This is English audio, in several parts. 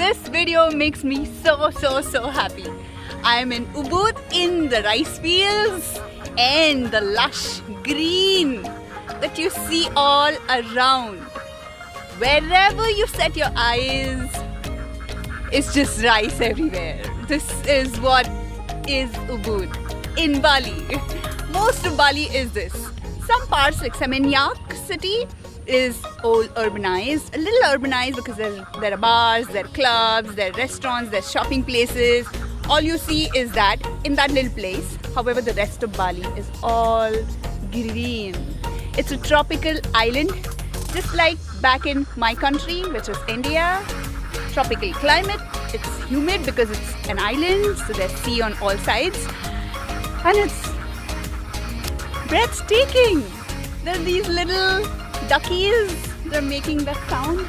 This video makes me so happy. I am in Ubud in the rice fields and the lush green that you see all around. Wherever you set your eyes, it's just rice everywhere. This is what is Ubud in Bali. Most of Bali is this. Some parts like Seminyak city is all urbanized, a little urbanized because there are bars, there are clubs, there are restaurants, there are shopping places. All you see is that in that little place. However, the rest of Bali is all green. It's a tropical island, just like back in my country, which is India. Tropical climate. It's humid because it's an island, so there's sea on all sides, and it's breathtaking. There are these little duckies. They're making that sound.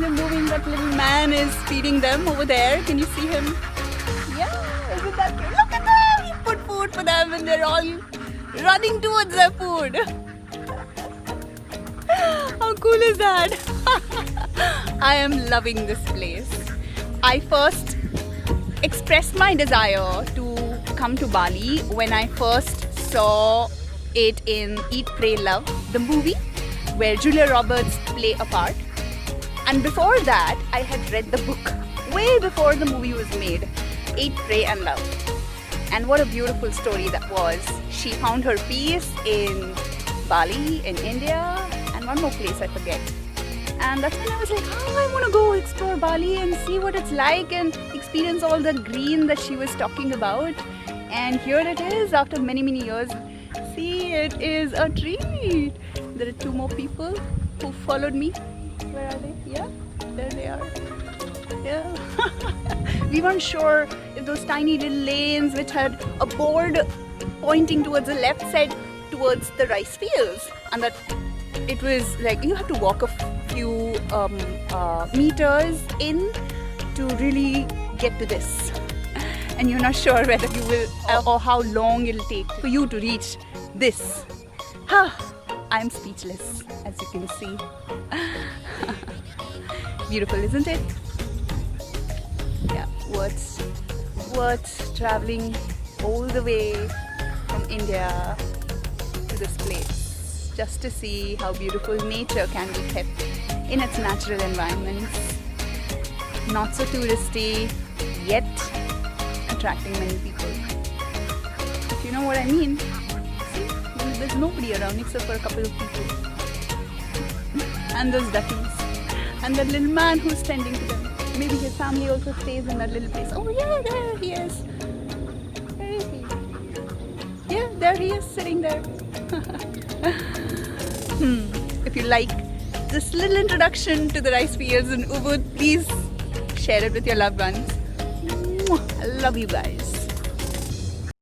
They're moving. That little man is feeding them over there. Can you see him? Yeah, isn't that cute? Look at them! He put food for them and they're all running towards their food. How cool is that? I am loving this place. I first expressed my desire to come to Bali when I first saw it in Eat, Pray, Love, the movie, where Julia Roberts play a part. And before that, I had read the book way before the movie was made, Eat, Pray and Love. And what a beautiful story that was. She found her peace in Bali, in India, and one more place I forget. And that's when I was like, oh, I want to go explore Bali and see what it's like and experience all the green that she was talking about. And here it is after many years. See, it is a treat. There are two more people who followed me. Where are they? Yeah, there they are. Yeah. We weren't sure if those tiny little lanes which had a board pointing towards the left said towards the rice fields, and that it was like you have to walk a few meters in to really get to this, and you're not sure whether you will or how long it'll take for you to reach this. I'm speechless, as you can see. Beautiful, isn't it? Yeah, worth traveling all the way from India to this place just to see how beautiful nature can be kept in its natural environments. Not so touristy, yet attracting many people. If you know what I mean. See, there's nobody around except for a couple of people. And those duckies. And that little man who's tending to them. Maybe his family also stays in that little place. Oh yeah, there he is. Where is he? Yeah, there he is, sitting there. If you like this little introduction to the rice fields in Ubud, please share it with your loved ones. I love you guys.